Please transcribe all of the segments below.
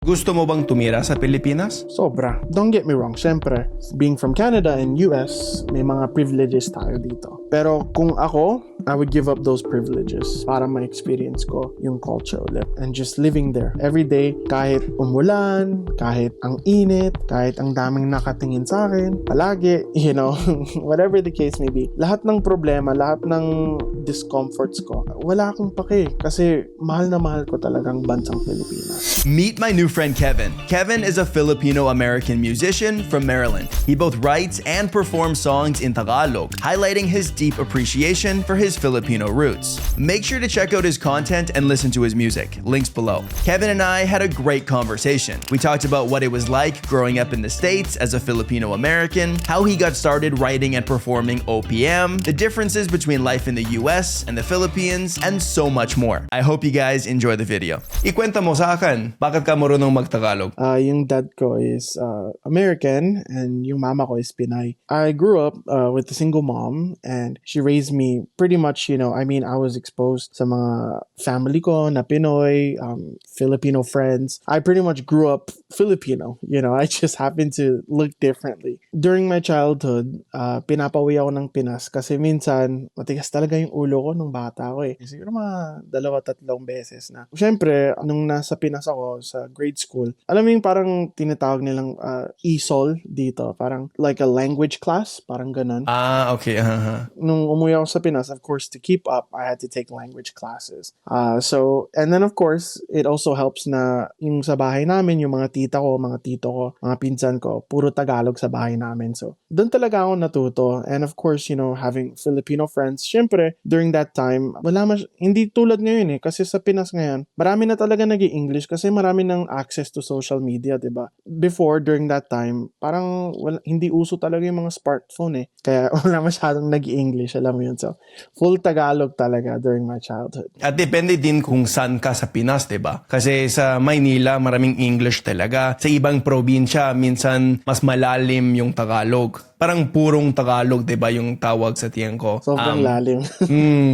Gusto mo bang tumira sa Pilipinas? Sobra. Don't get me wrong, syempre, being from Canada and US, may mga privileges tayo dito. Pero kung ako, I would give up those privileges para ma-experience ko yung culture ulit. And just living there every day, kahit umulan, kahit ang init, kahit ang daming nakatingin sa akin, palagi, whatever the case may be. Lahat ng problema, lahat ng discomforts ko, wala akong pake kasi mahal na mahal ko talagang bansang Pilipinas. Meet my new friend Kevin. Kevin is a Filipino-American musician from Maryland. He both writes and performs songs in Tagalog, highlighting his deep appreciation for his Filipino roots. Make sure to check out his content and listen to his music. Links below. Kevin and I had a great conversation. We talked about what it was like growing up in the States as a Filipino-American, how he got started writing and performing OPM, the differences between life in the US and the Philippines, and so much more. I hope you guys enjoy the video. Ikwenta mo sa akin, bakit ka marunong mag-Tagalog? Yung dad ko is American and yung mama ko is Pinay. I grew up with a single mom and she raised me pretty much, I was exposed sa mga family ko na Pinoy, Filipino friends. I pretty much grew up Filipino, I just happened to look differently. During my childhood, pinapauwi ako ng Pinas kasi minsan matigas talaga yung ulo ko nung bata ko eh. Siguro mga 2-3 beses na. Siyempre, nung nasa Pinas ako sa grade school, alam mo yung parang tinatawag nilang ESOL dito, parang like a language class, parang ganun. Okay. Nung umuwi ako sa Pinas, of course, to keep up, I had to take language classes. And then of course, it also helps na yung sa bahay namin, yung mga tita ko, mga tito ko, mga pinsan ko, puro Tagalog sa bahay namin. So, doon talaga ako natuto. And of course, having Filipino friends, syempre, during that time, hindi tulad ngayon eh, kasi sa Pinas ngayon, marami na talaga nag-i-English kasi marami ng access to social media, diba? Before, during that time, parang hindi uso talaga yung mga smartphone eh. Kaya wala masyadong nag-i-English, alam mo yun. So, full Tagalog talaga during my childhood. At depende din kung saan ka sa Pinas, diba? Kasi sa Maynila, maraming English talaga. Sa ibang probinsya, minsan mas malalim yung Tagalog. Parang purong Tagalog, diba, yung tawag sa tiyan ko. Sobrang lalim.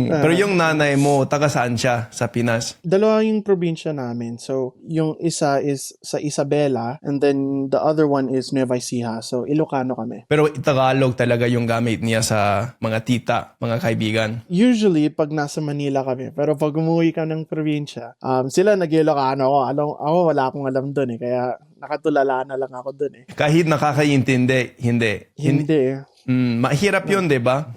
Pero yung nanay mo, taga saan siya sa Pinas? Dalawa yung probinsya namin. So, yung isa is sa Isabela and then the other one is Nueva Ecija. So, Ilocano kami. Pero Tagalog talaga yung gamit niya sa mga tita, mga kaibigan. Usually, pag nasa Manila kami. Pero pag umuwi ka ng probinsya, sila nag-Ilocano ako. Ako wala akong alam dun eh. Kaya nakatulala na lang ako dun eh. Kahit nakakaintindi, hindi. Hindi eh. Mahirap yun, diba?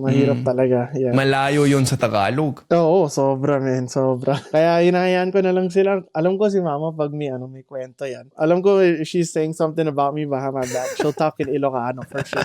Mahirap talaga. Yeah. Malayo yun sa Tagalog. Oo, sobra men, sobra. Kaya hinahayaan ko na lang sila. Alam ko si mama pag may kwento yan. Alam ko if she's saying something about me behind my back, she'll talk in Ilocano for sure.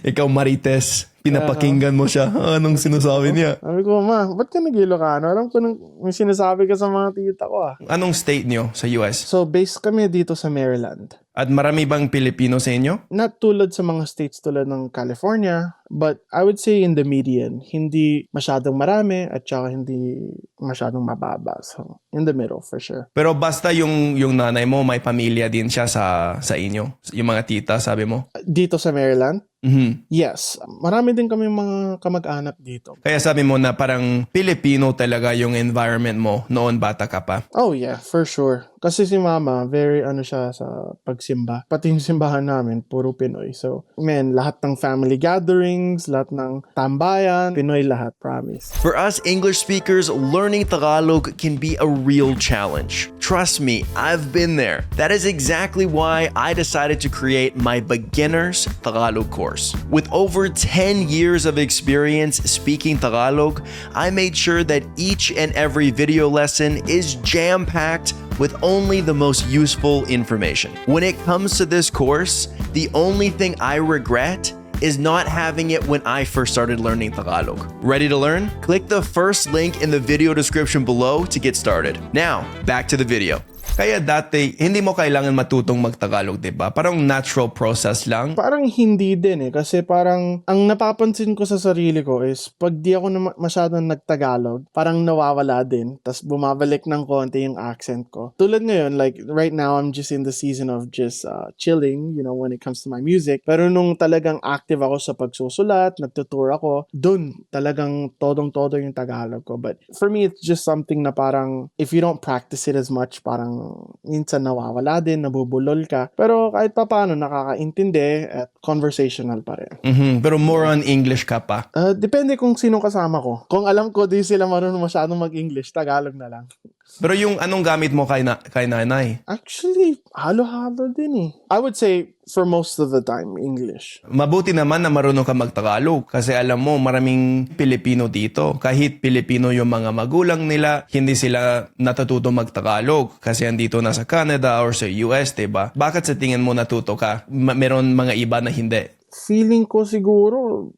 Ikaw, Marites, pinapakinggan mo siya. Anong sinasabi niya? Sabi ko, ma, ba't ka nag-Ilocano? Alam ko may sinasabi ka sa mga tita ko ah. Anong state niyo sa US? So, based kami dito sa Maryland. At marami bang Pilipino sa inyo? Not tulad sa mga states tulad ng California, but I would say in the median. Hindi masyadong marami at saka hindi masyadong mababa. So, in the middle for sure. Pero basta yung nanay mo, may pamilya din siya sa inyo? Yung mga tita, sabi mo? Dito sa Maryland? Mm-hmm. Yes. Marami din kami mga kamag-anak dito. Kaya sabi mo na parang Pilipino talaga yung environment mo noon bata ka pa? Oh yeah, for sure. Kasi si mama, very siya sa pagsimba. Pati yung simbahan namin, puro Pinoy. So, lahat ng family gatherings, lahat ng tambayan, Pinoy lahat, promise. For us English speakers, learning Tagalog can be a real challenge. Trust me, I've been there. That is exactly why I decided to create my Beginners Tagalog course. With over 10 years of experience speaking Tagalog, I made sure that each and every video lesson is jam-packed with only the most useful information. When it comes to this course, the only thing I regret is not having it when I first started learning Tagalog. Ready to learn? Click the first link in the video description below to get started. Now, back to the video. Kaya dati, hindi mo kailangan matutong magtagalog, di ba? Parang natural process lang. Parang hindi din kasi parang ang napapansin ko sa sarili ko is pag di ako masyadong nagtagalog, parang nawawala din. Tas bumabalik ng konti yung accent ko. Tulad ngayon, like right now, I'm just in the season of just chilling, when it comes to my music. Pero nung talagang active ako sa pagsusulat, nagtutour ako, dun talagang todong-todo yung Tagalog ko. But for me, it's just something na parang if you don't practice it as much, parang minsan nawawala din, nabubulol ka. Pero kahit pa paano, nakakaintindi at conversational pa rin. Pero more on English ka pa? Depende kung sino kasama ko. Kung alam ko di sila marunong masyadong mag-English, Tagalog na lang. Pero yung anong gamit mo kay nanay? Actually, halo-halo din I would say for most of the time, English. Mabuti naman na marunong ka magtagalog kasi alam mo maraming Pilipino dito. Kahit Pilipino yung mga magulang nila, hindi sila natututo magtagalog kasi andito na sa Canada or sa US, diba? Bakit sa tingin mo natuto ka? Meron mga iba na hindi. Feeling ko siguro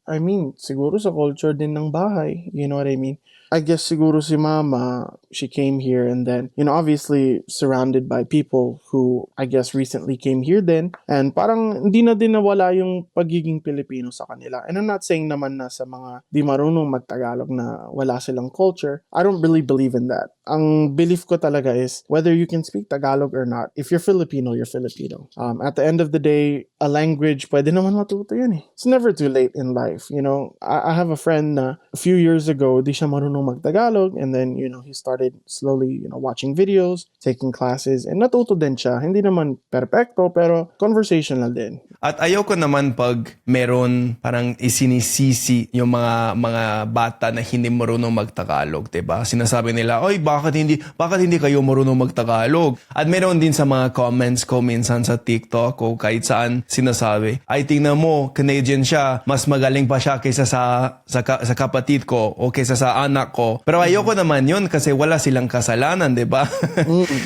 sa culture din ng bahay. You know what I mean? I guess siguro si mama, she came here and then, obviously surrounded by people who I guess recently came here then. And parang hindi na din nawala yung pagiging Pilipino sa kanila. And I'm not saying naman na sa mga di marunong magtagalog na wala silang culture. I don't really believe in that. Ang belief ko talaga is whether you can speak Tagalog or not, if you're Filipino, you're Filipino. At the end of the day, a language, pwede naman matuto yan It's never too late in life, I have a friend na a few years ago, di siya marunong mag-Tagalog and then, he started slowly, watching videos, taking classes, and natuto din siya. Hindi naman perfecto, pero conversational din. At ayoko naman pag meron parang isinisisi yung mga bata na hindi marunong mag-Tagalog, 'di ba? Sinasabi nila, "Oy, bakit hindi kayo marunong mag-Tagalog?" At meron din sa mga comments ko minsan sa TikTok o kahit saan sinasabi, "Ay, tingnan mo, Canadian siya, mas magaling pa siya kaysa sa kapatid ko o kaysa sa anak ko." Pero ayoko naman 'yun kasi wala silang kasalanan, 'di ba?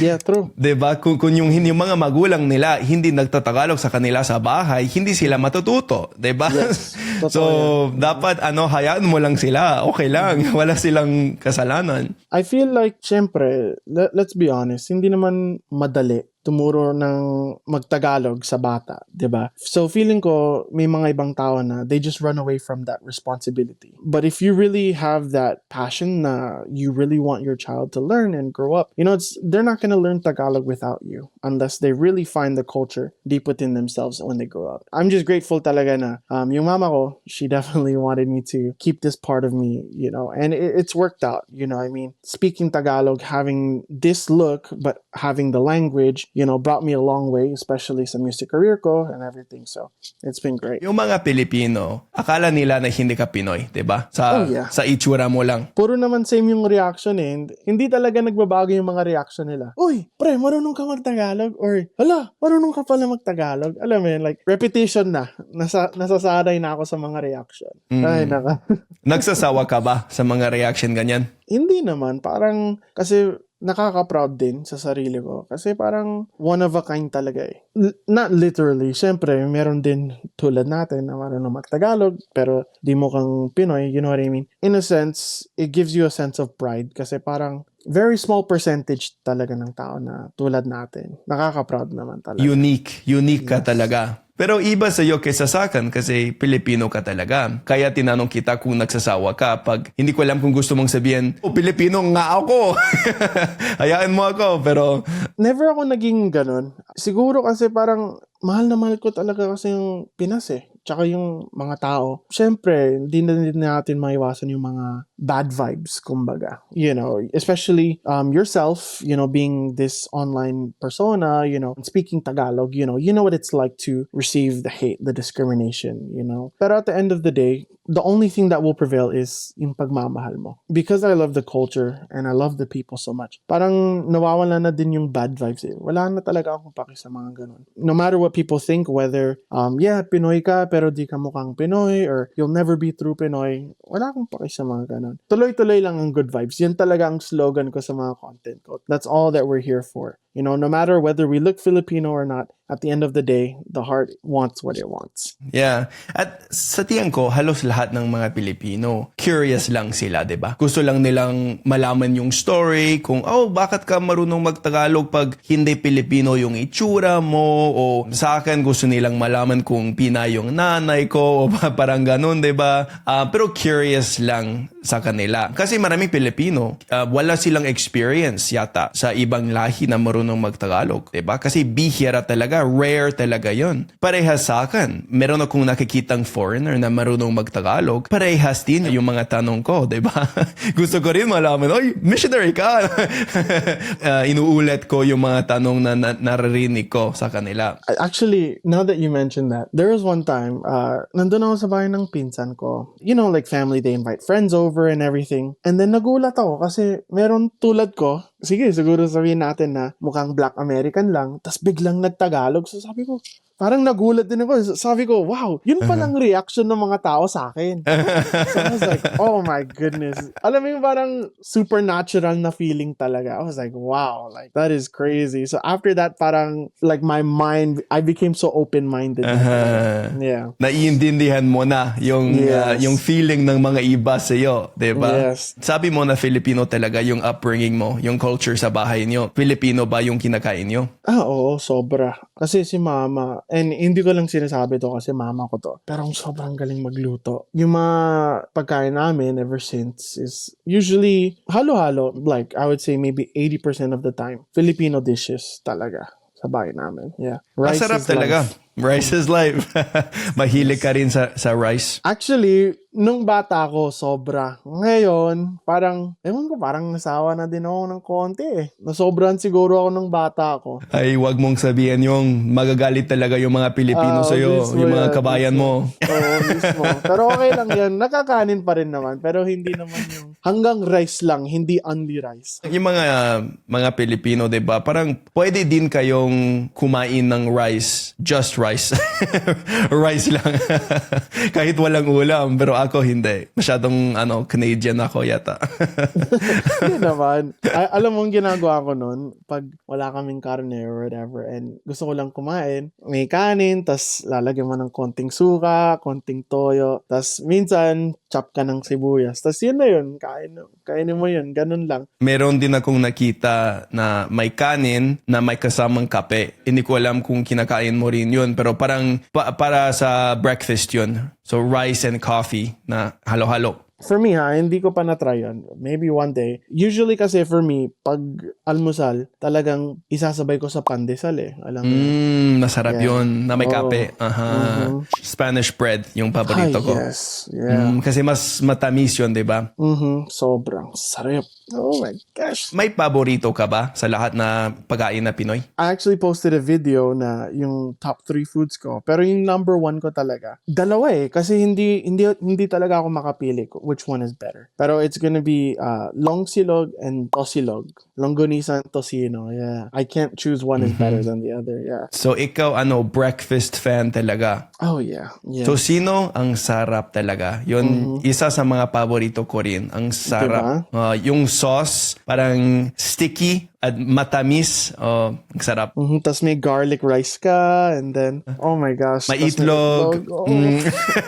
Yeah, true. 'Di ba? Kung yung mga magulang nila hindi nagtatagalog sa kanila sa bahay, hindi sila matututo, 'di ba? Yes, So, dapat hayaan mo lang sila. Okay lang. Wala silang kasalanan. I feel like, syempre, let's be honest, hindi naman madali tumuro ng magtagalog sa bata, 'di ba? So feeling ko may mga ibang tao na they just run away from that responsibility. But if you really have that passion na you really want your child to learn and grow up, they're not gonna learn Tagalog without you unless they really find the culture deep within themselves when they grow up. I'm just grateful talaga na yung mama ko, she definitely wanted me to keep this part of me, and it's worked out, I mean, speaking Tagalog, having this look, but having the language, brought me a long way, especially sa music career ko and everything. So, it's been great. Yung mga Pilipino, akala nila na hindi ka Pinoy, 'di ba? Sa itsura mo lang. Puro naman same yung reaction Hindi talaga nagbabago yung mga reaction nila. Uy, pre, marunong ka mag-Tagalog? Or, hala, marunong ka pala mag-Tagalog? Alam mo yun, like, repetition na. Nasasanay na ako sa mga reaction. Ay, naka. Nagsasawa ka ba sa mga reaction ganyan? Hindi naman. Parang, kasi nakaka-proud din sa sarili ko. Kasi parang one of a kind talaga Not literally. Siyempre, meron din tulad natin na marunong mag-Tagalog, pero di mo kang Pinoy, you know what I mean? In a sense, it gives you a sense of pride kasi parang very small percentage talaga ng tao na tulad natin. Nakaka-proud naman talaga. Unique ka talaga. Pero iba sa iyo kaysa sa akin kasi Pilipino ka talaga. Kaya tinanong kita kung nagsasawa ka pag hindi ko alam kung gusto mong sabihin, Pilipino nga ako. Hayaan mo ako, pero never ako naging ganun. Siguro kasi parang mahal na mahal ko talaga kasi yung Pinas Tsaka yung mga tao. Siyempre, hindi na din natin maiwasan yung mga bad vibes, kumbaga. Especially yourself, being this online persona, speaking Tagalog, you know what it's like to receive the hate, the discrimination, Pero at the end of the day, the only thing that will prevail is yung pagmamahal mo. Because I love the culture and I love the people so much. Parang nawawala na din yung bad vibes Wala na talaga akong paki sa mga ganun. No matter what people think, whether, Pinoy ka, pero di ka mukhang Pinoy, or you'll never be true Pinoy, wala akong paki sa mga ganun. Tuloy-tuloy lang ang good vibes. Yan talaga ang slogan ko sa mga content ko. That's all that we're here for. No matter whether we look Filipino or not, at the end of the day, the heart wants what it wants. Yeah. At sa tingin ko, halos lahat ng mga Pilipino, curious lang sila, di ba? Gusto lang nilang malaman yung story, kung, bakit ka marunong magtagalog pag hindi Pilipino yung itsura mo, o sa akin gusto nilang malaman kung Pinay yung nanay ko, o parang ganun, di ba? Pero curious lang sa kanila. Kasi maraming Pilipino, wala silang experience yata sa ibang lahi na marunong magtagalog, di ba? Kasi bihira talaga, rare talaga yon. Parehas sa akin, meron akong nakikitang foreigner na marunong magtagalog, parehas din yung mga tanong ko, di ba? Gusto ko rin malaman, oy, missionary ka! Inuulit ko yung mga tanong na naririnig ko sa kanila. Actually, now that you mentioned that, there was one time, nandun ako sa bahay ng pinsan ko. You know, like family, they invite friends over and everything. And then nagulat ako kasi meron tulad ko, sige, siguro sabihin natin na mukhang Black American lang, tas biglang nagtagalog. So sabi ko, parang nagulat din ako. Sabi ko, wow, yun palang reaction ng mga tao sa akin. So I was like, oh my goodness. Alam mo yung parang supernatural na feeling talaga. I was like, wow, like that is crazy. So after that, parang like my mind, I became so open-minded. Yeah. Naiintindihan mo na yung Yes. yung feeling ng mga iba sa iyo, 'di ba? Yes. Sabi mo na Filipino talaga yung upbringing mo, yung culture sa bahay niyo. Filipino ba yung kinakain niyo? Oo, sobra. Kasi si mama, and hindi ko lang sinasabi to kasi mama ko to, pero sobrang galing magluto. Yung mga pagkain namin ever since is usually halo-halo, like I would say maybe 80% of the time, Filipino dishes talaga sa bahay namin. Yeah. Rice Masarap is talaga. life. Rice is life. Mahilig ka rin sa rice. Actually, nung bata ako, sobra. Ngayon, parang, ewan ko, parang nasawa na din ako ng konti eh. Nasobrahan siguro ako nung bata ako. Ay, wag mong sabihin yung magagalit talaga yung mga Pilipino sa'yo, Mismo yung mga yan, kabayan mismo. mo. Oo, mismo. Pero okay lang yan. Nakakanin pa rin naman. Pero hindi naman yung hanggang rice lang, hindi only rice. Yung mga Pilipino, 'di ba? Parang pwede din kayong kumain ng rice, just rice. Rice lang. Kahit walang ulam, pero ako hindi. Masyadong Canadian ako yata. Hindi naman. Alam mo ang ginagawa ko nun, pag wala kaming karne or whatever, and gusto ko lang kumain, may kanin, tas lalagyan mo ng konting suka, konting toyo, tas minsan, chop ka ng sibuyas. Tas yun na yun, kainin mo yun, ganun lang. Meron din akong nakita na may kanin na may kasamang kape. Hindi ko alam kung kinakain mo rin yun, pero parang para sa breakfast yun. So rice and coffee na halo-halo. For me hindi ko pa na-try yun. Maybe one day. Usually kasi for me, pag almusal, talagang isasabay ko sa pandesal eh. Alam mo. Masarap yun na may Oo. kape. Spanish bread yung paborito ko. Yes. Yeah. Kasi mas matamis yun, di ba? Sobrang sarap. Oh my gosh. May paborito ka ba sa lahat na pagkain na Pinoy? I actually posted a video na yung top 3 foods ko. Pero yung number 1 ko talaga. Dalawa eh. Kasi hindi talaga ako makapili which one is better. Pero it's gonna be long silog and tosilog. Longganisa and tocino. Yeah. I can't choose one is better than the other. Yeah. So ikaw breakfast fan talaga? Oh yeah. Yeah. Tocino, ang sarap talaga. Yun, isa sa mga paborito ko rin. Ang sarap. Yung sauce, parang sticky at matamis. Ang sarap. Tapos may garlic rice ka, and then, oh my gosh. May tas itlog.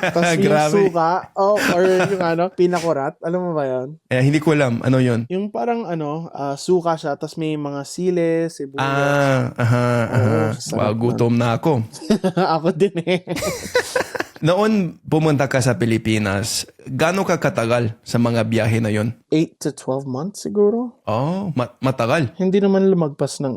Tapos yung Grabe. suka, or yung pinakurat. Alam mo ba yun? Hindi ko alam. Ano yun? Yung parang suka siya, tapos may mga sili, sibuyas. Wow, sarap gutom na ako. Ako din eh. Noon pumunta ka sa Pilipinas, gaano ka katagal sa mga biyahe na yon? 8 to 12 months siguro. Oh, matagal. Hindi naman lumagpas ng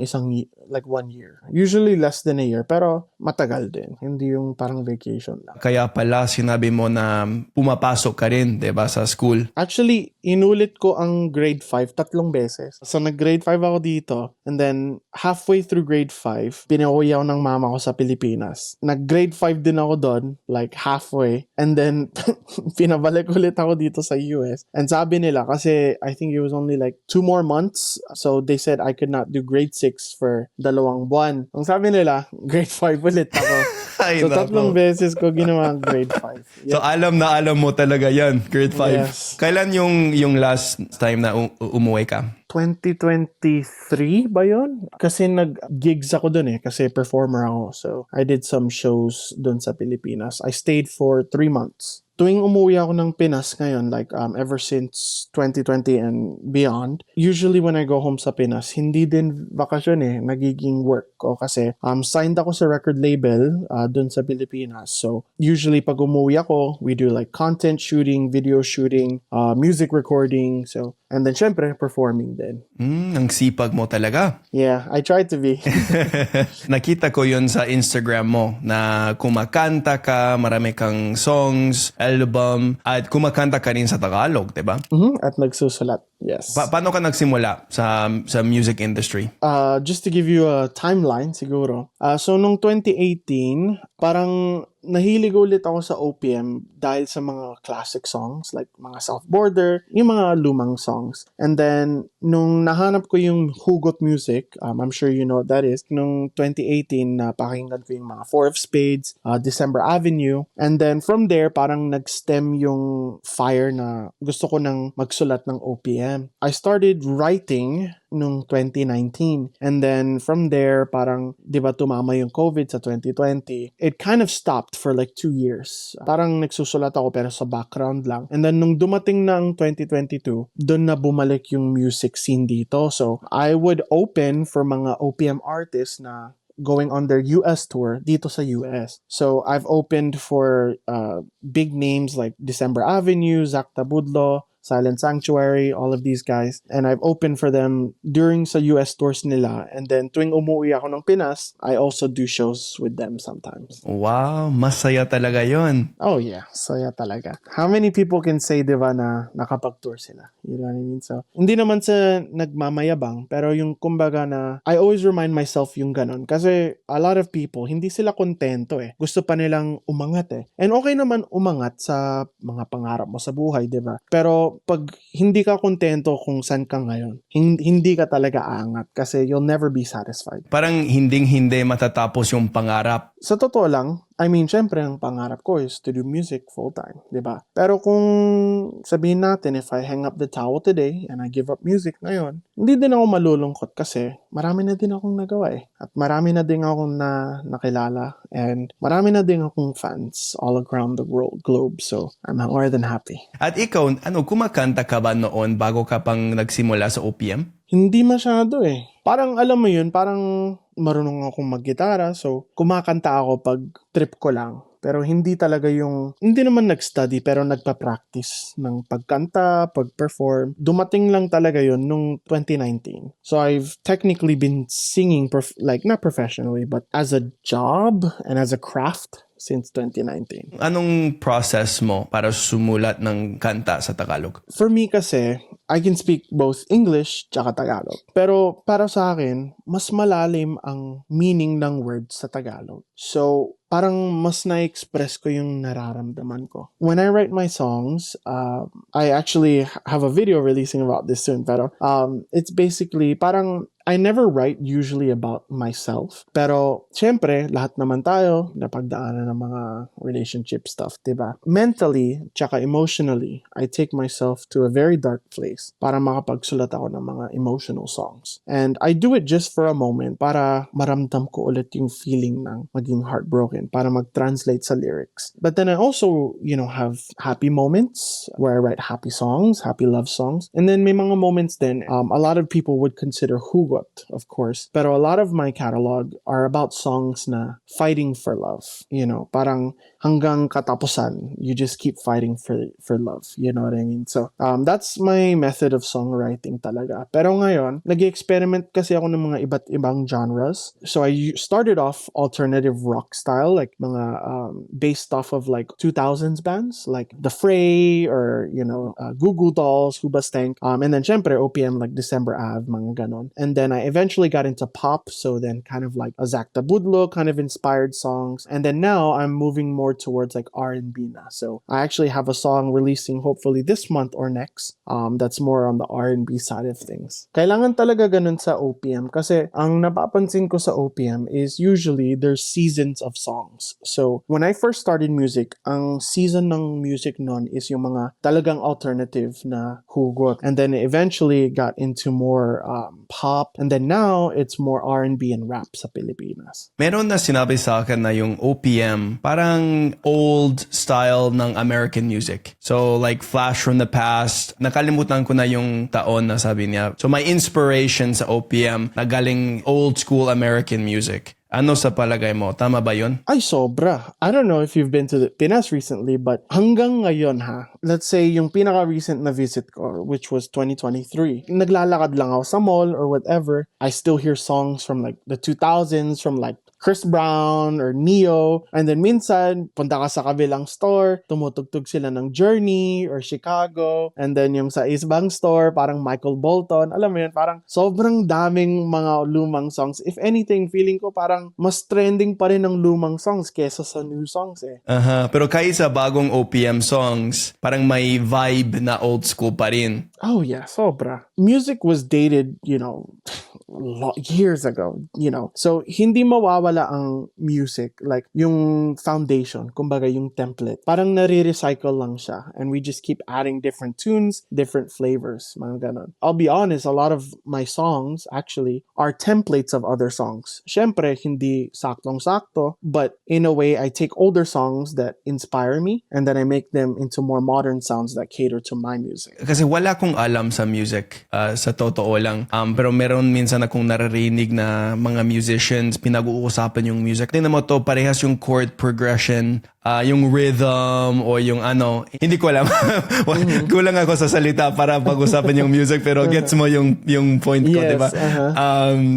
like 1 year. Usually less than a year, pero matagal din. Hindi yung parang vacation lang. Kaya pala sinabi mo na pumapasok ka rin, 'di ba, sa school? Actually, inulit ko ang grade 5 3 beses. So nag-grade 5 ako dito, and then halfway through grade 5, pinauwi ako ng mama ko sa Pilipinas. Nag-grade 5 din ako doon, like halfway, and then pinabalik bumalik ulit ako dito sa US. And sabi nila, kasi I think it was only like 2 more months. So they said I could not do grade 6 for 2 buwan. Ang sabi nila, grade 5 ulit ako. Ay, So nako. 3 beses ko ginawa ang grade 5. So alam na alam mo talaga yan, grade 5. Yes. Kailan yung last time na umuwi ka? 2023 ba yun? Kasi nag-gigs ako dun kasi performer ako. So, I did some shows dun sa Pilipinas. I stayed for 3 months. Tuwing umuwi ako ng Pinas ngayon, like ever since 2020 and beyond, usually when I go home sa Pinas, hindi din bakasyon nagiging work ko kasi signed ako sa record label dun sa Pilipinas. So, usually pag umuwi ako, we do like content shooting, video shooting, music recording, so, and then syempre, performing din. Ang sipag mo talaga. Yeah, I tried to be. Nakita ko yun sa Instagram mo na kumakanta ka, marami kang songs, album, at kumakanta ka rin sa Tagalog, diba? At nagsusulat, yes. Paano ka nagsimula sa music industry? Just to give you a timeline siguro. So nung 2018, parang nahilig ulit ako sa OPM dahil sa mga classic songs like mga South Border, yung mga lumang songs. And then nung nahanap ko yung hugot music, I'm sure you know what that is, nung 2018 na pakinggan ko yung mga Four of Spades, December Avenue, and then from there parang nag-stem yung fire na gusto ko nang magsulat ng OPM. I started writing nung 2019. And then from there, parang, di ba tumama yung COVID sa 2020, it kind of stopped for like 2 years. Parang nagsusulat ako pero sa background lang. And then nung dumating na ang 2022, doon na bumalik yung music scene dito. So I would open for mga OPM artists na going on their US tour dito sa US. So I've opened for big names like December Avenue, Zach Tabudlo, Silent Sanctuary, all of these guys. And I've opened for them during sa US tours nila. And then tuwing umuwi ako ng Pinas, I also do shows with them sometimes. Wow, masaya talaga yon. Oh yeah, saya talaga. How many people can say, di ba, na nakapag-tour sila? You know what I mean? So, hindi naman sa nagmamayabang, pero yung kumbaga na, I always remind myself yung ganon. Kasi a lot of people, hindi sila kontento Gusto pa nilang umangat And okay naman umangat sa mga pangarap mo sa buhay, di ba? Pero pag hindi ka kontento kung saan ka ngayon, hindi ka talaga aangat kasi you'll never be satisfied. Parang hinding-hindi matatapos yung pangarap. Sa totoo lang, I mean, syempre, ang pangarap ko is to do music full-time, di ba? Pero kung sabihin natin, if I hang up the towel today and I give up music ngayon, hindi din ako malulungkot kasi marami na din akong nagawa At marami na din akong nakilala and marami na din akong fans all around the world, globe. So, I'm more than happy. At ikaw, kumakanta ka ba noon bago ka pang nagsimula sa OPM? Hindi masyado Parang alam mo yun, parang marunong akong maggitara. So, kumakanta ako pag trip ko lang. Pero hindi talaga hindi naman nag-study pero nagpa-practice ng pagkanta, pag-perform. Dumating lang talaga yun nung 2019. So I've technically been singing, not professionally, but as a job and as a craft since 2019. Anong process mo para sumulat ng kanta sa Tagalog? For me kasi, I can speak both English tsaka Tagalog. Pero para sa akin, mas malalim ang meaning ng words sa Tagalog. So, parang mas na-express ko yung nararamdaman ko. When I write my songs, I actually have a video releasing about this soon. Pero it's basically parang I never write usually about myself. Pero, syempre, lahat naman tayo napagdaanan ng mga relationship stuff, diba? Mentally, tsaka emotionally, I take myself to a very dark place para makapagsulat ako ng mga emotional songs. And I do it just for a moment para maramdam ko ulit yung feeling ng maging heartbroken, para mag-translate sa lyrics. But then I also, have happy moments where I write happy songs, happy love songs. And then may mga moments din, a lot of people would consider hugot, of course. Pero a lot of my catalog are about songs na fighting for love. Parang hanggang katapusan, you just keep fighting for love. You know what I mean? So, that's my method of songwriting talaga. Pero ngayon, nag-experiment kasi ako ng mga iba't ibang genres. So I started off alternative rock style, like mga based off of like 2000s bands, like The Fray or, Goo Goo Dolls, Hoobastank. And then syempre OPM like December Ave, mga ganon. And then I eventually got into pop, so then kind of like a Zach Tabudlo kind of inspired songs. And then now I'm moving more towards like R&B na. So I actually have a song releasing hopefully this month or next that's more on the R&B side of things. Kailangan talaga ganun sa OPM kasi ang napapansin ko sa OPM is usually there's seasons of songs. So when I first started music, ang season ng music nun is yung mga talagang alternative na hugot. And then eventually got into more pop. And then now it's more R&B and rap sa Pilipinas. Meron na sinabi sa akin na yung OPM parang old style ng American music. So like Flash from the Past, nakalimutan ko na yung taon na sabi niya. So my inspiration sa OPM na galing old school American music. Ano sa palagay mo? Tama ba yun? Ay, sobra. I don't know if you've been to the Pinas recently, but hanggang ngayon let's say yung pinaka-recent na visit ko, which was 2023, naglalakad lang ako sa mall or whatever, I still hear songs from like the 2000s, from like Chris Brown or Neo. And then minsan, punta ka sa kabilang store, tumutugtog sila ng Journey or Chicago. And then yung sa Isbang store, parang Michael Bolton. Alam mo yun, parang sobrang daming mga lumang songs. If anything, feeling ko parang mas trending pa rin ng lumang songs kesa sa new songs eh. Pero kahit sa bagong OPM songs, parang may vibe na old school pa rin. Oh yeah, sobra. Music was dated, years ago, So, hindi mawawala ang music, like yung foundation, kumbaga yung template. Parang nare-recycle lang siya. And we just keep adding different tunes, different flavors, mga ganon. I'll be honest, a lot of my songs actually are templates of other songs. Syempre, hindi saktong-sakto, but in a way, I take older songs that inspire me and then I make them into more modern sounds that cater to my music. Kasi wala akong alam sa music, sa totoo lang. Pero meron minsan akong naririnig na mga musicians, pinag-uusapan yung music. Tingnan mo to, parehas yung chord progression, yung rhythm, o yung hindi ko alam. Kulang ako sa salita para pag-usapan yung music, pero gets mo yung point ko, yes, diba?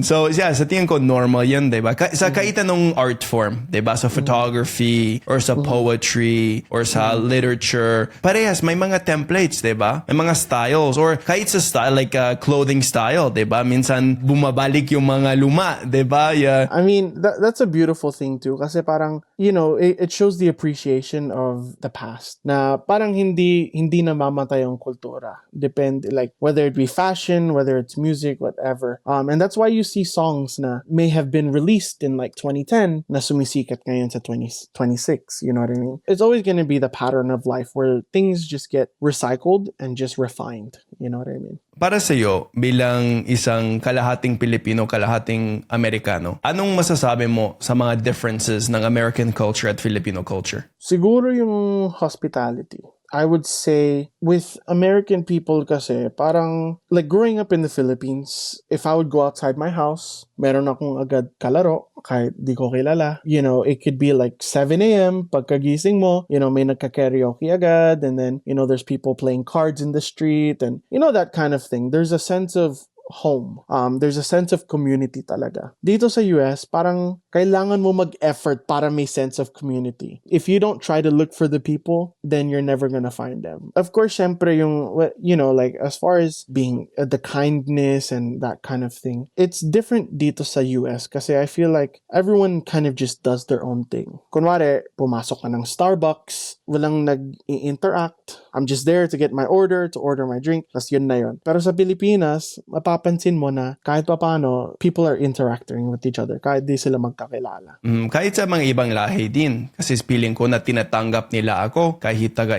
So, yeah, sa tingin ko, normal yun, diba? Sa kahit anong art form, diba? Sa photography, or sa poetry, or sa literature, parehas, may mga templates, diba? May mga styles, or kahit sa style, like clothing style, diba? Minsan, bumabalik yung mga luma, diba? Yeah. I mean, that's a beautiful thing too, kasi parang, it shows the appreciation of the past na parang hindi namamatay ang kultura. Depende, like whether it be fashion, whether it's music, whatever. And that's why you see songs na may have been released in like 2010 na sumisikat ngayon sa 2026, you know what I mean? It's always going to be the pattern of life where things just get recycled and just refined, you know what I mean? Para sa iyo, bilang isang kalahating Pilipino, kalahating Amerikano, anong masasabi mo sa mga differences ng American culture at Filipino culture? Siguro yung hospitality. I would say with American people kasi parang like growing up in the Philippines, if I would go outside my house, meron akong agad kalaro kahit di ko kilala. It could be like 7 a.m. pagkagising mo, may nagka-karaoke agad, and then, there's people playing cards in the street, and that kind of thing. There's a sense of home. There's a sense of community talaga. Dito sa US, parang kailangan mo mag-effort para may sense of community. If you don't try to look for the people, then you're never gonna find them. Of course, syempre yung, like as far as being the kindness and that kind of thing, it's different dito sa US kasi I feel like everyone kind of just does their own thing. Kunwari, pumasok ka ng Starbucks, walang nag-interact. I'm just there to get my order, to order my drink, tas yun na yun. Pero sa Pilipinas, mapapansin mo na kahit pa paano, people are interacting with each other kahit di sila magkakilala. Kahit sa mga ibang lahi din. Kasi feeling ko na tinatanggap nila ako kahit taga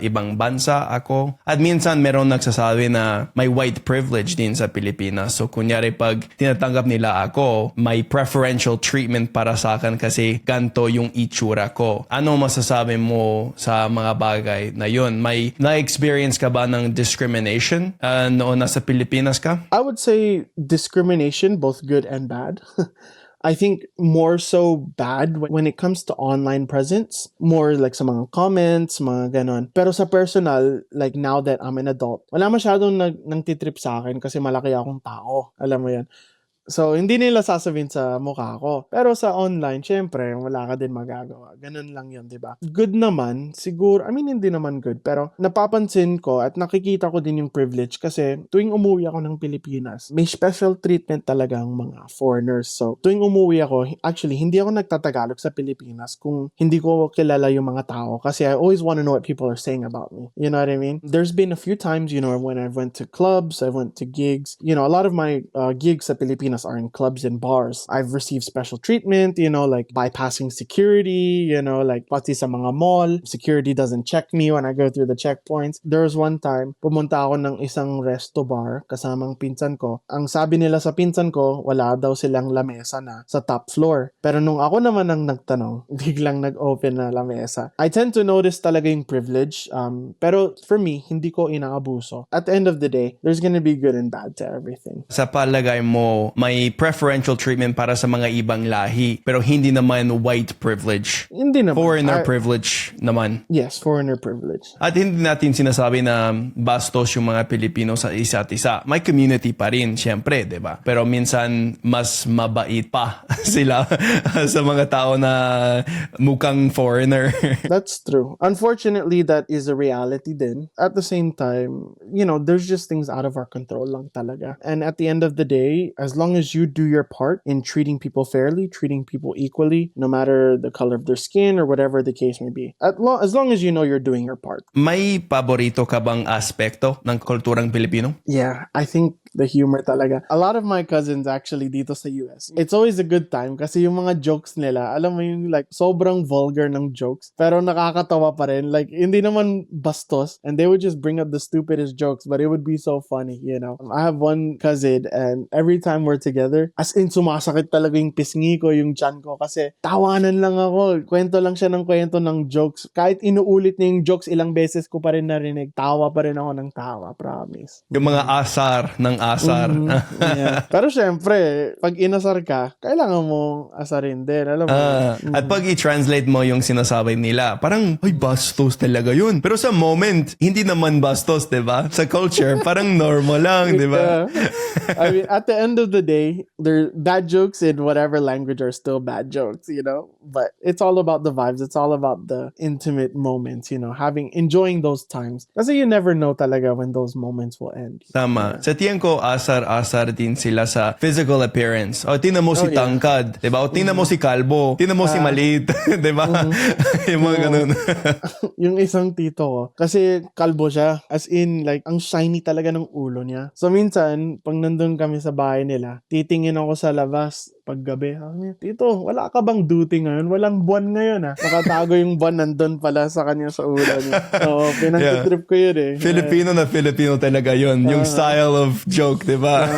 ibang bansa ako. At minsan meron nagsasabi na may white privilege din sa Pilipinas. So kunyari pag tinatanggap nila ako, may preferential treatment para sa akin kasi ganto yung itsura ko. Ano masasabi mo sa mga bagay na yun? May na-experience ka ba ng discrimination noon nasa Pilipinas ka? I would say discrimination, both good and bad. I think more so bad when it comes to online presence. More like sa mga comments, mga ganon. Pero sa personal, like now that I'm an adult, wala masyadong nang titrip sa akin kasi malaki akong tao. Alam mo yan. So, hindi nila sasabihin sa mukha ko. Pero sa online, syempre, wala ka din magagawa. Ganun lang yun, di ba? Good naman, siguro, I mean, hindi naman good, pero napapansin ko at nakikita ko din yung privilege kasi tuwing umuwi ako ng Pilipinas, may special treatment talaga ang mga foreigners. So, tuwing umuwi ako, actually, hindi ako nagtatagalog sa Pilipinas kung hindi ko kilala yung mga tao kasi I always want to know what people are saying about me. You know what I mean? There's been a few times, when I went to clubs, I went to gigs. A lot of my gigs sa Pilipinas are in clubs and bars. I've received special treatment, like bypassing security, like pati sa mga mall, security doesn't check me when I go through the checkpoints. There was one time, pumunta ako ng isang resto bar kasamang pinsan ko. Ang sabi nila sa pinsan ko, wala daw silang lamesa na sa top floor. Pero nung ako naman ang nagtanong, biglang nag-open na lamesa. I tend to notice talaga yung privilege. Pero for me, hindi ko inaabuso. At the end of the day, there's gonna be good and bad to everything. Sa palagay mo, may preferential treatment para sa mga ibang lahi, pero hindi naman white privilege. Hindi naman. Foreigner privilege naman. Yes, foreigner privilege. At hindi natin sinasabi na bastos yung mga Pilipino sa isa't isa. May community pa rin, syempre, di ba? Pero minsan, mas mabait pa sila sa mga tao na mukhang foreigner. That's true. Unfortunately, that is a reality din. At the same time, there's just things out of our control lang talaga. And at the end of the day, as long as you do your part in treating people fairly, treating people equally, no matter the color of their skin or whatever the case may be, as long as you know you're doing your part. May paborito ka bang aspekto ng kulturang Pilipino? Yeah, I think the humor talaga. A lot of my cousins actually dito sa US, it's always a good time kasi yung mga jokes nila, alam mo yung like sobrang vulgar ng jokes, pero nakakatawa pa rin. Like, hindi naman bastos, and they would just bring up the stupidest jokes, but it would be so funny, I have one cousin, and every time we're together, as in sumasakit talaga yung pisngi ko, yung tiyan ko, kasi tawanan lang ako. Kwento lang siya ng kwento ng jokes. Kahit inuulit niya yung jokes, ilang beses ko pa rin narinig, tawa pa rin ako ng tawa, promise. Yung mga asar ng asar. Yeah. Pero syempre, pag inasar ka, kailangan mo asarin din. Alam mo. At pag i-translate mo yung sinasabi nila, parang, ay, bastos talaga yun. Pero sa moment, hindi naman bastos, diba? Sa culture, parang normal lang, diba? I mean, at the end of the day, bad jokes in whatever language are still bad jokes, But it's all about the vibes. It's all about the intimate moments, enjoying those times. Kasi you never know talaga when those moments will end. Tama. Sa tingin ko, asar-asar din sila sa physical appearance. O, tingnan mo si tangkad, diba? O, tingnan mo si kalbo. Tingnan mo si maliit, diba? Yung mga ganun. Yung isang tito ko, kasi kalbo siya. As in, like, ang shiny talaga ng ulo niya. So, minsan, pag nandun kami sa bahay nila, titingin ako sa labas paggabi. Tito, wala ka bang duty ngayon? Walang buwan ngayon, ha? Nakatago yung buwan nandun pala sa kanya sa ulo niya. So, pinag-trip ko yun, eh. Filipino na Filipino talaga yun. Yung style of joke, diba?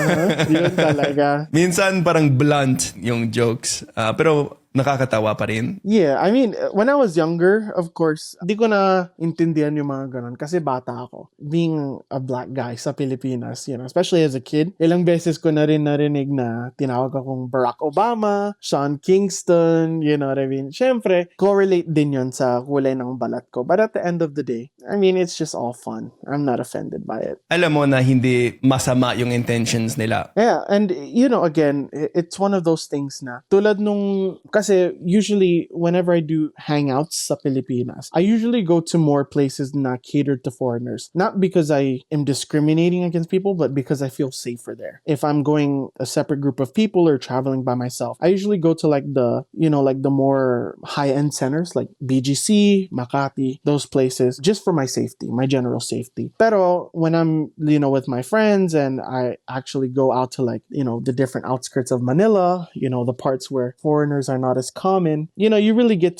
Yun talaga. Minsan parang blunt yung jokes. Pero nakakatawa pa rin. Yeah, I mean, when I was younger, of course, di ko na intindihan yung mga ganun kasi bata ako. Being a black guy sa Pilipinas, especially as a kid, ilang beses ko na rin narinig na tinawag akong Barack Obama, Sean Kingston, you know what I mean? Siyempre, correlate din yun sa kulay ng balat ko. But at the end of the day, I mean, it's just all fun. I'm not offended by it. Alam mo na hindi masama yung intentions nila. Yeah, and again, it's one of those things na tulad nung kasi usually whenever I do hangouts sa Pilipinas, I usually go to more places na catered to foreigners. Not because I am discriminating against people, but because I feel safer there. If I'm going a separate group of people or traveling by myself, I usually go to like the more high-end centers like BGC, Makati, those places, just for my safety, my general safety. Pero when I'm, with my friends and I actually go out to like, the different outskirts of Manila, the parts where foreigners are not as common, you really get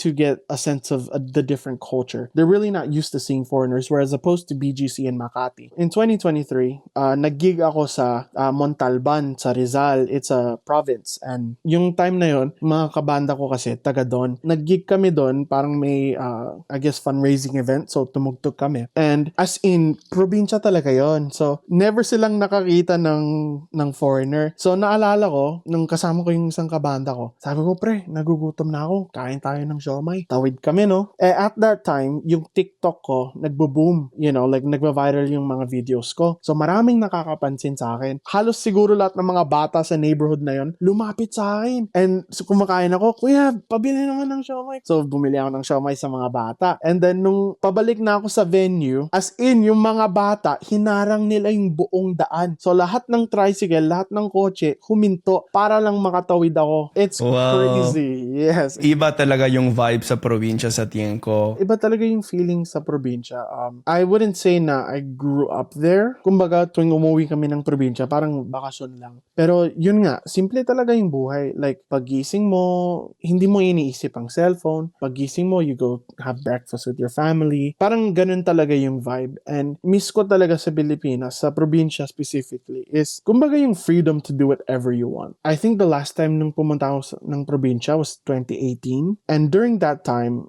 a sense of the different culture. They're really not used to seeing foreigners, whereas opposed to BGC and Makati. In 2023, nag-gig ako sa Montalban, sa Rizal. It's a province. And yung time na yon, mga kabanda ko kasi, taga doon. Nag-gig kami doon, parang may, I guess, fundraising event. So, tumugtog kami. And as in, probinsya talaga yon. So, never silang nakakita ng foreigner. So, naalala ko, nung kasama ko yung isang kabanda ko, sabi ko, pre, nagugutom na ako. Kain tayo ng siomay. Tawid kami, no? At that time, yung TikTok ko, nagbo-boom. Like nagva-viral yung mga videos ko. So maraming nakakapansin sa akin. Halos siguro lahat ng mga bata sa neighborhood na yon lumapit sa akin. And so kumakain ako, kuya, pabili naman ng siomay. So bumili ako ng siomay sa mga bata. And then nung pabalik na ako sa venue, as in, yung mga bata, hinarang nila yung buong daan. So lahat ng tricycle, lahat ng kotse, huminto para lang makatawid ako. It's crazy. Yes. Iba talaga yung vibe sa probinsya sa tingin ko. Iba talaga yung feeling sa probinsya. I wouldn't say na I grew up there. Kumbaga, tuwing umuwi kami ng probinsya, parang bakasyon lang. Pero yun nga, simple talaga yung buhay. Like, pagising mo, hindi mo iniisip ang cellphone. Pagising mo, you go have breakfast with your family. Parang ganun talaga yung vibe. And miss ko talaga sa Pilipinas, sa probinsya specifically, is kumbaga yung freedom to do whatever you want. I think the last time nung pumunta ako ng probinsya was 2018. And during that time,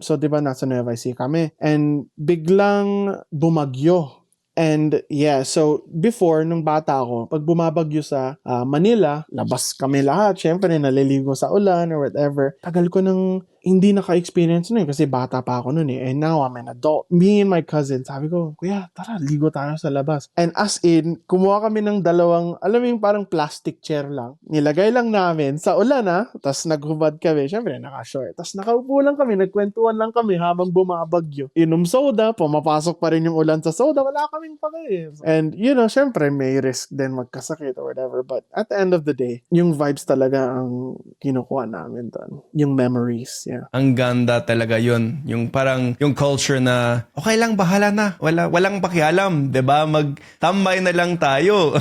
so diba nasa Nueva Ecija kami, and biglang bumagyo. And yeah, so before, nung bata ako, pag bumabagyo sa Manila, labas kami lahat. Syempre, naliligo sa ulan or whatever. Tagal ko nang hindi naka-experience nun kasi bata pa ako nun eh. And now I'm an adult. Me and my cousin, sabi ko, kuya, tara, ligo tayo sa labas. And as in, kumuha kami ng dalawang, alam mo yung parang plastic chair lang. Nilagay lang namin sa ulan tapos naghubad kami. Syempre, naka-short. Tapos nakaupo lang kami, nagkwentuhan lang kami habang bumabagyo. Inom soda, pumapasok pa rin yung ulan sa soda, wala kaming pake. And syempre, may risk din magkasakit or whatever. But at the end of the day, yung vibes talaga ang kinukuha namin doon. Yung memories, yeah. Ang ganda talaga yun. Yung parang, yung culture na, okay lang, bahala na. Walang pakialam, 'di ba? Magtambay na lang tayo.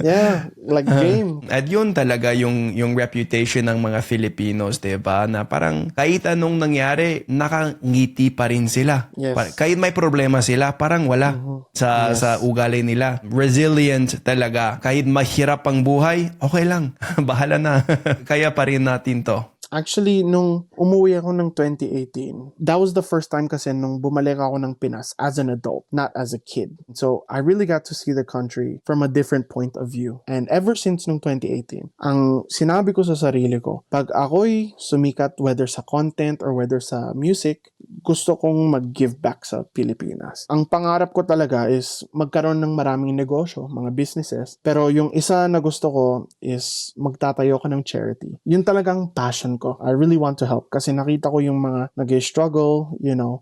Yeah, like game. At yun talaga yung reputation ng mga Filipinos, 'di ba? Na parang kahit anong nangyari, nakangiti pa rin sila. Yes. Kahit may problema sila, parang wala sa ugali nila. Resilient talaga. Kahit mahirap ang buhay, okay lang. Bahala na. Kaya pa rin natin to. Actually, nung umuwi ako ng 2018, that was the first time kasi nung bumalik ako ng Pinas as an adult, not as a kid. So, I really got to see the country from a different point of view. And ever since nung 2018, ang sinabi ko sa sarili ko, pag ako'y sumikat, whether sa content or whether sa music, gusto kong mag-give back sa Pilipinas. Ang pangarap ko talaga is magkaroon ng maraming negosyo, mga businesses. Pero yung isa na gusto ko is magtatayo ka ng charity. Yun talagang passion ko. I really want to help kasi nakita ko yung mga nag-struggle,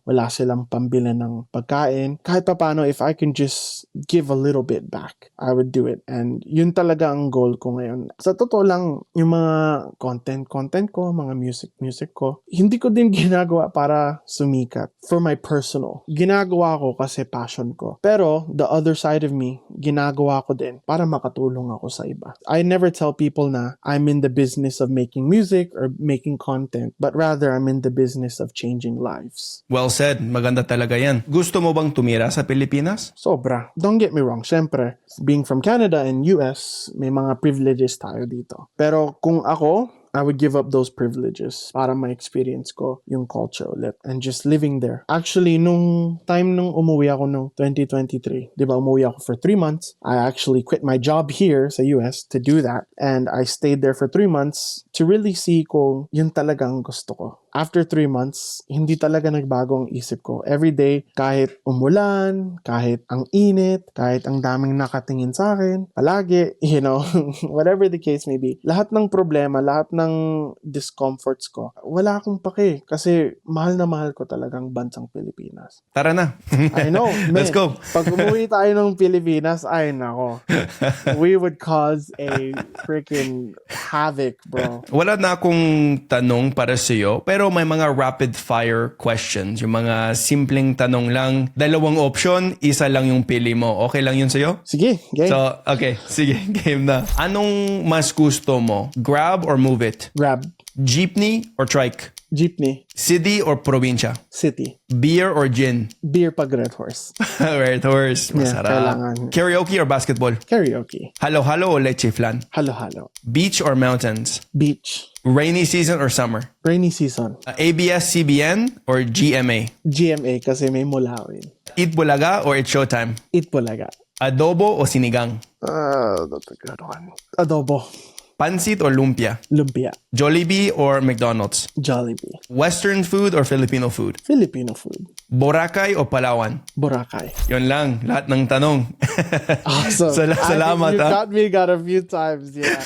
wala silang pambili ng pagkain. Kahit pa paano, if I can just give a little bit back, I would do it. And yun talaga ang goal ko ngayon. Sa totoo lang, yung mga content ko, mga music ko, hindi ko din ginagawa para sumikat. For my personal. Ginagawa ko kasi passion ko. Pero, the other side of me, ginagawa ko din para makatulong ako sa iba. I never tell people na I'm in the business of making music or making content, but rather I'm in the business of changing lives. Well said. Maganda talaga yan. Gusto mo bang tumira sa Pilipinas? Sobra. Don't get me wrong. Syempre, being from Canada and US, may mga privileges tayo dito. Pero kung ako, I would give up those privileges para ma-experience ko yung culture ulit and just living there. Actually, nung umuwi ako nung 2023, di ba umuwi ako for 3 months, I actually quit my job here sa US to do that. And I stayed there for 3 months to really see kung yun talagang gusto ko. After 3 months, hindi talaga nagbago ang isip ko. Every day, kahit umulan, kahit ang init, kahit ang daming nakatingin sa akin, palagi, whatever the case may be, lahat ng problema, lahat ng discomforts ko, wala akong pake kasi mahal na mahal ko talagang bansang Pilipinas. Tara na. I know, man. Let's go. Pag umuwi tayo ng Pilipinas, ay nako. We would cause a freaking havoc, bro. Wala na akong tanong para sa iyo, pero may mga rapid fire questions. Yung mga simpleng tanong lang. 2 option, isa lang yung pili mo. Okay lang yun sa'yo? Sige, game. So, okay. Sige, game na. Anong mas gusto mo? Grab or move it? Grab. Jeepney or trike? Jeepney. City or probinsya? City. Beer or gin? Beer pag Red Horse. Red Horse. Masarap. kailangan. Karaoke or basketball? Karaoke. Halo-halo o leche flan? Halo-halo. Beach or mountains? Beach. Rainy season or summer? Rainy season. ABS-CBN or GMA? GMA kasi may mulawin. Eat Bulaga or It's Showtime? Eat Bulaga. Adobo o sinigang? That's a good one. Adobo. Pansit or lumpia? Lumpia. Jollibee or McDonald's? Jollibee. Western food or Filipino food? Filipino food. Boracay o Palawan? Boracay. Yun lang, lahat ng tanong. Awesome. Salamat, you ha? got a few times, yeah.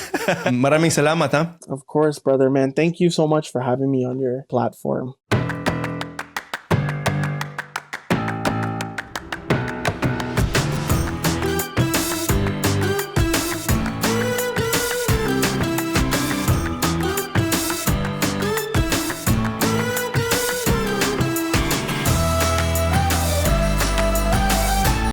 Maraming salamat, ha? Of course, brother, man. Thank you so much for having me on your platform.